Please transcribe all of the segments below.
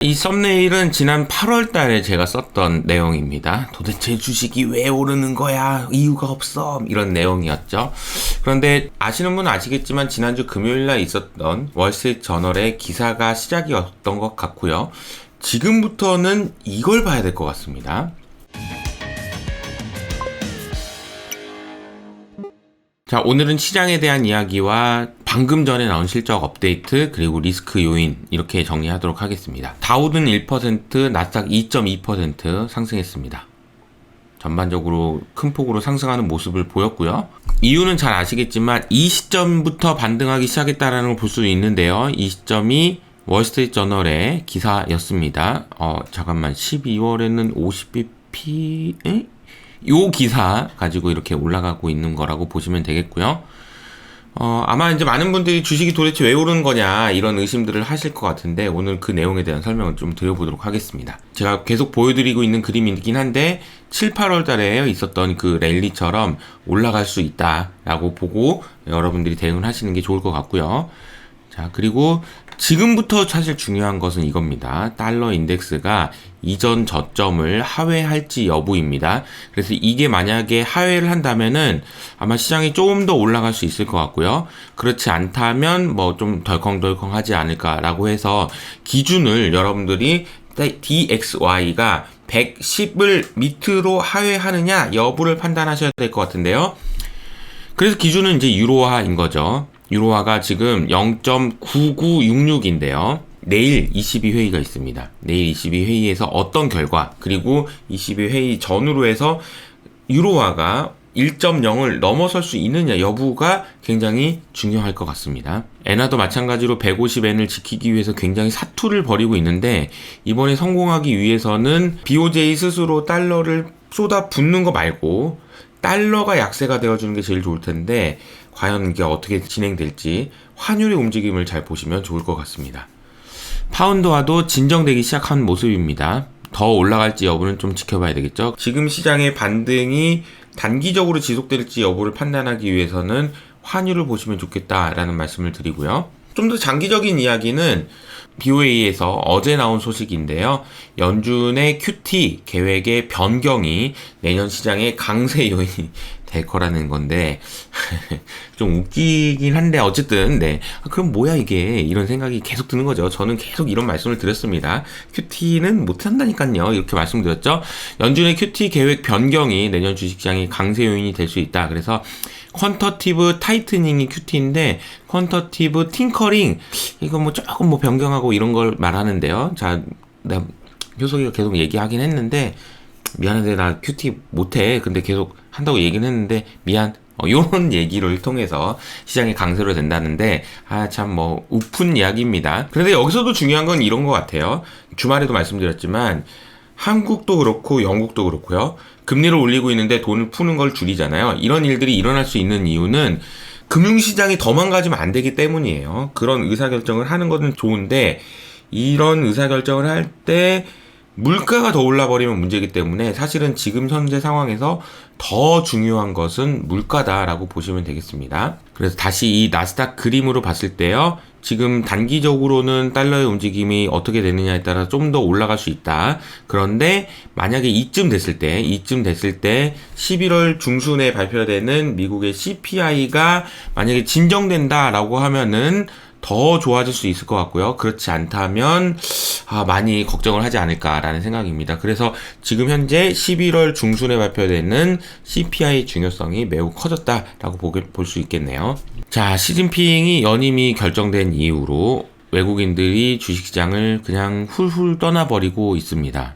이 썸네일은 지난 8월 달에 제가 썼던 내용입니다. 도대체 주식이 왜 오르는 거야? 이유가 없어. 이런 내용이었죠. 그런데 아시는 분은 아시겠지만 지난주 금요일 날 있었던 월스트리트 저널의 기사가 시작이었던 것 같고요. 지금부터는 이걸 봐야 될 것 같습니다. 자, 오늘은 시장에 대한 이야기와 방금 전에 나온 실적 업데이트 그리고 리스크 요인 이렇게 정리하도록 하겠습니다. 다우는 1%, 나스닥 2.2% 상승했습니다. 전반적으로 큰 폭으로 상승하는 모습을 보였고요. 이유는 잘 아시겠지만 이 시점부터 반등하기 시작했다라는 걸 볼 수 있는데요. 이 시점이 월스트리트 저널의 기사였습니다. 잠깐만 12월에는 50bp? 요 기사 가지고 이렇게 올라가고 있는 거라고 보시면 되겠고요. 아마 이제 많은 분들이 주식이 도대체 왜 오르는 거냐 이런 의심들을 하실 것 같은데 오늘 그 내용에 대한 설명을 좀 드려보도록 하겠습니다. 제가 계속 보여드리고 있는 그림이긴 한데 7, 8월 달에 있었던 그 랠리처럼 올라갈 수 있다라고 보고 여러분들이 대응을 하시는 게 좋을 것 같고요. 자, 그리고 지금부터 사실 중요한 것은 이겁니다. 달러 인덱스가 이전 저점을 하회할지 여부입니다. 그래서 이게 만약에 하회를 한다면은 아마 시장이 조금 더 올라갈 수 있을 것 같고요. 그렇지 않다면 뭐 좀 덜컹덜컹 하지 않을까라고 해서 기준을 여러분들이 DXY가 110을 밑으로 하회하느냐 여부를 판단하셔야 될 것 같은데요. 그래서 기준은 이제 유로화인 거죠. 유로화가 지금 0.9966인데요. 내일 22회의가 있습니다. 내일 22회의에서 어떤 결과, 그리고 22회의 전후로 해서 유로화가 1.0을 넘어설 수 있느냐 여부가 굉장히 중요할 것 같습니다. 엔화도 마찬가지로 150엔을 지키기 위해서 굉장히 사투를 벌이고 있는데 이번에 성공하기 위해서는 BOJ 스스로 달러를 쏟아붓는 거 말고 달러가 약세가 되어주는 게 제일 좋을 텐데 과연 이게 어떻게 진행될지 환율의 움직임을 잘 보시면 좋을 것 같습니다. 파운드화도 진정되기 시작한 모습입니다. 더 올라갈지 여부는 좀 지켜봐야 되겠죠. 지금 시장의 반등이 단기적으로 지속될지 여부를 판단하기 위해서는 환율을 보시면 좋겠다라는 말씀을 드리고요. 좀 더 장기적인 이야기는 BOA에서 어제 나온 소식인데요. 연준의 QT 계획의 변경이 내년 시장의 강세 요인이 될 거라는 건데 좀 웃기긴 한데 어쨌든 네. 그럼 뭐야 이게 이런 생각이 계속 드는 거죠. 저는 계속 이런 말씀을 드렸습니다. QT는 못한다니까요. 이렇게 말씀드렸죠. 연준의 QT 계획 변경이 내년 주식시장의 강세 요인이 될 수 있다. 그래서 퀀터티브 타이트닝이 QT인데 퀀터티브 팅커링 이거 뭐 조금 뭐 변경하고 이런 걸 말하는데요. 자, 내가 효석이가 계속 얘기하긴 했는데 미안한데 나 QT 못해. 근데 계속 한다고 얘기는 했는데 미안. 요런 얘기를 통해서 시장이 강세로 된다는데 참 뭐 우픈 이야기입니다. 그런데 여기서도 중요한 건 이런 것 같아요. 주말에도 말씀드렸지만 한국도 그렇고 영국도 그렇고요. 금리를 올리고 있는데 돈을 푸는 걸 줄이잖아요. 이런 일들이 일어날 수 있는 이유는 금융시장이 더 망가지면 안 되기 때문이에요. 그런 의사결정을 하는 것은 좋은데 이런 의사결정을 할 때 물가가 더 올라버리면 문제이기 때문에 사실은 지금 현재 상황에서 더 중요한 것은 물가다라고 보시면 되겠습니다. 그래서 다시 이 나스닥 그림으로 봤을 때요. 지금 단기적으로는 달러의 움직임이 어떻게 되느냐에 따라 좀 더 올라갈 수 있다. 그런데 만약에 이쯤 됐을 때 11월 중순에 발표되는 미국의 CPI가 만약에 진정된다라고 하면은 더 좋아질 수 있을 것 같고요. 그렇지 않다면 많이 걱정을 하지 않을까라는 생각입니다. 그래서 지금 현재 11월 중순에 발표되는 CPI 중요성이 매우 커졌다라고 볼 수 있겠네요. 자, 시진핑이 연임이 결정된 이후로 외국인들이 주식시장을 그냥 훌훌 떠나버리고 있습니다.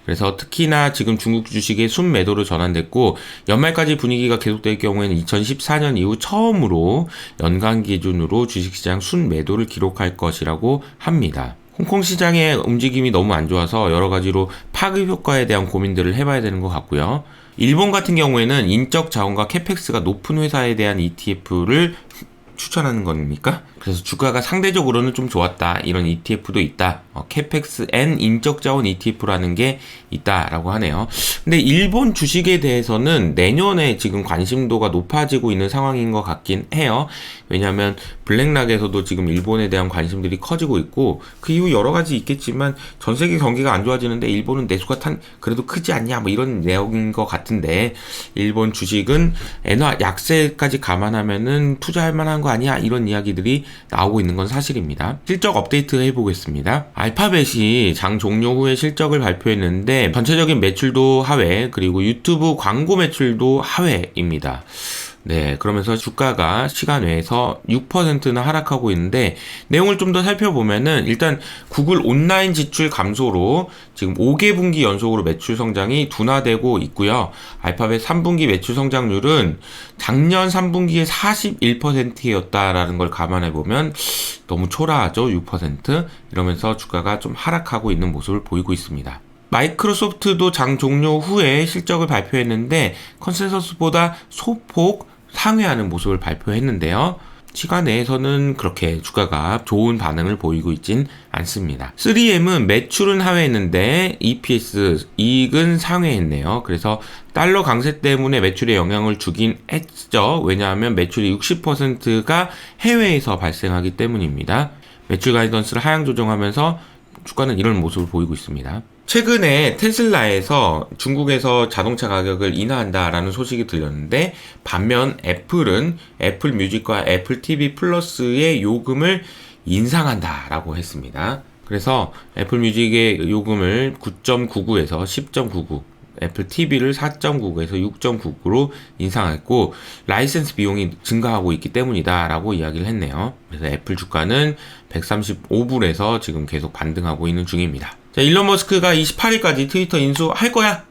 그래서 특히나 지금 중국 주식의 순매도로 전환됐고 연말까지 분위기가 계속될 경우에는 2014년 이후 처음으로 연간 기준으로 주식시장 순매도를 기록할 것이라고 합니다. 홍콩 시장의 움직임이 너무 안 좋아서 여러 가지로 파급 효과에 대한 고민들을 해봐야 되는 것 같고요. 일본 같은 경우에는 인적 자원과 캐펙스가 높은 회사에 대한 ETF를 추천하는 겁니까? 그래서 주가가 상대적으로는 좀 좋았다. 이런 ETF도 있다. 캐펙스 앤 인적자원 ETF라는 게 있다라고 하네요. 근데 일본 주식에 대해서는 내년에 지금 관심도가 높아지고 있는 상황인 것 같긴 해요. 왜냐하면 블랙락에서도 지금 일본에 대한 관심들이 커지고 있고, 그 이후 여러 가지 있겠지만 전 세계 경기가 안 좋아지는데 일본은 내수가 그래도 크지 않냐 뭐 이런 내용인 것 같은데, 일본 주식은 엔화 약세까지 감안하면은 투자할 만한 거 아니야 이런 이야기들이 나오고 있는 건 사실입니다. 실적 업데이트 해보겠습니다. 알파벳이 장 종료 후에 실적을 발표했는데 전체적인 매출도 하회, 그리고 유튜브 광고 매출도 하회입니다. 네, 그러면서 주가가 시간 외에서 6%나 하락하고 있는데, 내용을 좀 더 살펴보면은 일단 구글 온라인 지출 감소로 지금 5개 분기 연속으로 매출 성장이 둔화되고 있고요. 알파벳 3분기 매출 성장률은 작년 3분기에 41%였다라는 걸 감안해 보면 너무 초라하죠. 6%. 이러면서 주가가 좀 하락하고 있는 모습을 보이고 있습니다. 마이크로소프트도 장 종료 후에 실적을 발표했는데 컨센서스보다 소폭 상회하는 모습을 발표했는데요. 시간 내에서는 그렇게 주가가 좋은 반응을 보이고 있진 않습니다. 3M은 매출은 하회했는데 EPS, 이익은 상회했네요. 그래서 달러 강세 때문에 매출에 영향을 주긴 했죠. 왜냐하면 매출의 60%가 해외에서 발생하기 때문입니다. 매출 가이던스를 하향 조정하면서 주가는 이런 모습을 보이고 있습니다. 최근에 테슬라에서 중국에서 자동차 가격을 인하한다라는 소식이 들렸는데, 반면 애플은 애플 뮤직과 애플 TV 플러스의 요금을 인상한다라고 했습니다. 그래서 애플 뮤직의 요금을 9.99에서 10.99, 애플 TV를 4.99에서 6.99로 인상했고, 라이센스 비용이 증가하고 있기 때문이다 라고 이야기를 했네요. 그래서 애플 주가는 135불에서 지금 계속 반등하고 있는 중입니다. 자, 일론 머스크가 28일까지 트위터 인수할 거야?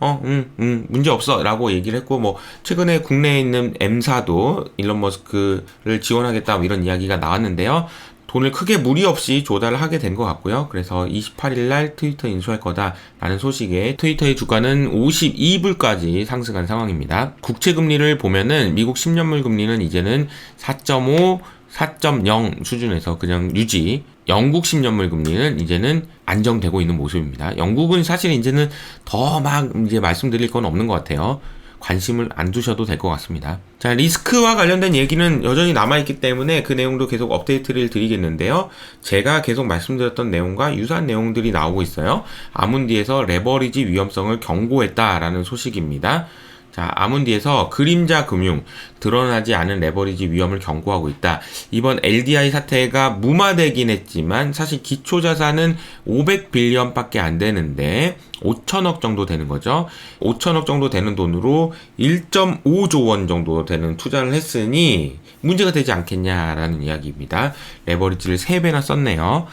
문제 없어 라고 얘기를 했고, 뭐 최근에 국내에 있는 M사도 일론 머스크를 지원하겠다 뭐 이런 이야기가 나왔는데요. 돈을 크게 무리 없이 조달을 하게 된 것 같고요. 그래서 28일날 트위터 인수할 거다라는 소식에 트위터의 주가는 52불까지 상승한 상황입니다. 국채금리를 보면은 미국 10년물 금리는 이제는 4.5, 4.0 수준에서 그냥 유지, 영국 10년물 금리는 이제는 안정되고 있는 모습입니다. 영국은 사실 이제는 더 막 이제 말씀드릴 건 없는 것 같아요. 관심을 안 두셔도 될 것 같습니다. 자, 리스크와 관련된 얘기는 여전히 남아있기 때문에 그 내용도 계속 업데이트를 드리겠는데요. 제가 계속 말씀드렸던 내용과 유사한 내용들이 나오고 있어요. 아문디에서 레버리지 위험성을 경고했다라는 소식입니다. 자, 아문디에서 그림자 금융, 드러나지 않은 레버리지 위험을 경고하고 있다. 이번 LDI 사태가 무마되긴 했지만 사실 기초자산은 500빌리언 밖에 안 되는데 5천억 정도 되는 거죠. 5천억 정도 되는 돈으로 1.5조 원 정도 되는 투자를 했으니 문제가 되지 않겠냐라는 이야기입니다. 레버리지를 3배나 썼네요.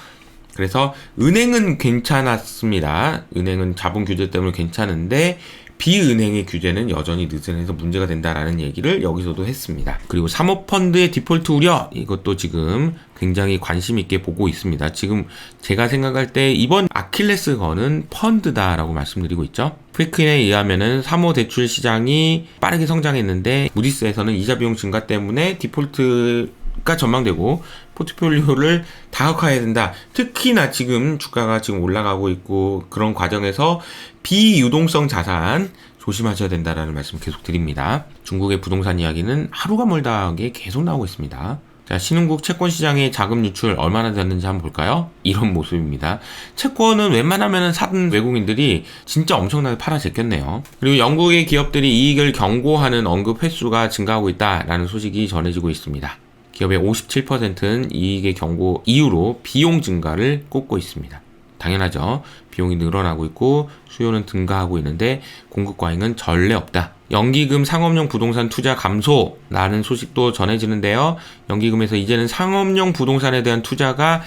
그래서 은행은 괜찮았습니다. 은행은 자본 규제 때문에 괜찮은데 비은행의 규제는 여전히 느슨해서 문제가 된다라는 얘기를 여기서도 했습니다. 그리고 사모펀드의 디폴트 우려, 이것도 지금 굉장히 관심 있게 보고 있습니다. 지금 제가 생각할 때 이번 아킬레스건은 펀드다라고 말씀드리고 있죠. 프리큰에 의하면은 사모 대출 시장이 빠르게 성장했는데 무디스에서는 이자 비용 증가 때문에 디폴트가 전망되고 포트폴리오를 다각화해야 된다. 특히나 지금 주가가 지금 올라가고 있고 그런 과정에서 비유동성 자산 조심하셔야 된다라는 말씀 계속 드립니다. 중국의 부동산 이야기는 하루가 멀다하게 계속 나오고 있습니다. 자, 신흥국 채권 시장의 자금 유출 얼마나 됐는지 한번 볼까요? 이런 모습입니다. 채권은 웬만하면 사는 외국인들이 진짜 엄청나게 팔아 제꼈네요. 그리고 영국의 기업들이 이익을 경고하는 언급 횟수가 증가하고 있다라는 소식이 전해지고 있습니다. 기업의 57%는 이익의 경고 이후로 비용 증가를 꼽고 있습니다. 당연하죠. 비용이 늘어나고 있고 수요는 증가하고 있는데 공급 과잉은 전례 없다. 연기금 상업용 부동산 투자 감소라는 소식도 전해지는데요. 연기금에서 이제는 상업용 부동산에 대한 투자가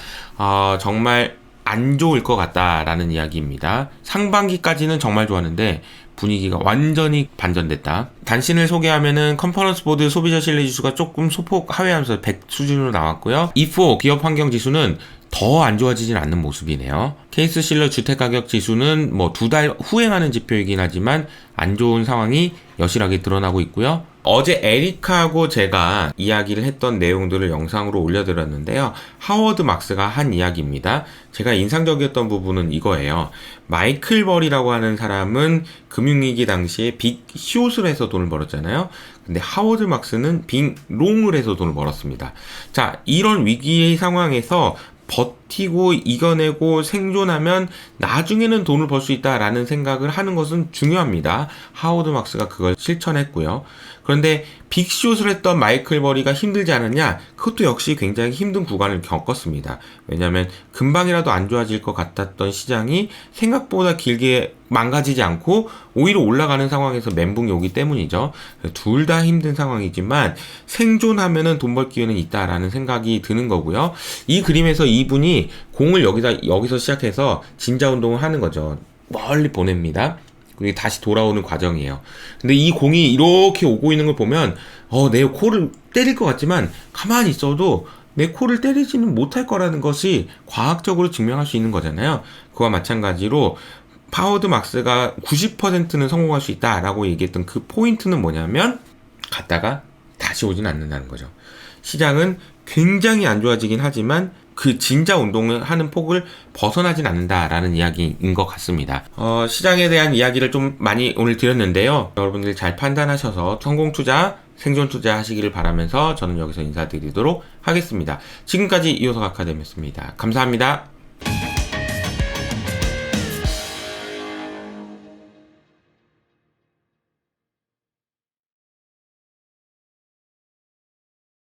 정말 안 좋을 것 같다라는 이야기입니다. 상반기까지는 정말 좋았는데 분위기가 완전히 반전됐다. 단신을 소개하면은 컨퍼런스 보드 소비자 신뢰 지수가 조금 소폭 하회하면서 100 수준으로 나왔고요. E4 기업 환경 지수는 더 안 좋아지진 않는 모습이네요. 케이스 실러 주택 가격 지수는 뭐 2달 후행하는 지표이긴 하지만 안 좋은 상황이 여실하게 드러나고 있고요. 어제 에리카하고 제가 이야기를 했던 내용들을 영상으로 올려드렸는데요. 하워드 막스가 한 이야기입니다. 제가 인상적이었던 부분은 이거예요. 마이클 버리라고 하는 사람은 금융위기 당시에 빅 숏을 해서 돈을 벌었잖아요. 근데 하워드 막스는 빅 롱을 해서 돈을 벌었습니다. 자, 이런 위기의 상황에서 버티고 이겨내고 생존하면 나중에는 돈을 벌 수 있다라는 생각을 하는 것은 중요합니다. 하워드 막스가 그걸 실천했고요. 그런데 빅숏을 했던 마이클 버리가 힘들지 않았냐? 그것도 역시 굉장히 힘든 구간을 겪었습니다. 왜냐하면 금방이라도 안 좋아질 것 같았던 시장이 생각보다 길게 망가지지 않고 오히려 올라가는 상황에서 멘붕이 오기 때문이죠. 둘 다 힘든 상황이지만 생존하면은 돈 벌 기회는 있다라는 생각이 드는 거고요. 이 그림에서 이분이 공을 여기서 시작해서 진자 운동을 하는 거죠. 멀리 보냅니다. 그리고 다시 돌아오는 과정이에요. 근데 이 공이 이렇게 오고 있는 걸 보면 내 코를 때릴 것 같지만 가만히 있어도 내 코를 때리지는 못할 거라는 것이 과학적으로 증명할 수 있는 거잖아요. 그와 마찬가지로 하워드 막스가 90%는 성공할 수 있다라고 얘기했던 그 포인트는 뭐냐면 갔다가 다시 오진 않는다는 거죠. 시장은 굉장히 안 좋아지긴 하지만 그 진자 운동을 하는 폭을 벗어나진 않는다라는 이야기인 것 같습니다. 시장에 대한 이야기를 좀 많이 오늘 드렸는데요. 여러분들이 잘 판단하셔서 성공 투자, 생존 투자 하시기를 바라면서 저는 여기서 인사드리도록 하겠습니다. 지금까지 이호석 아카데미였습니다. 감사합니다.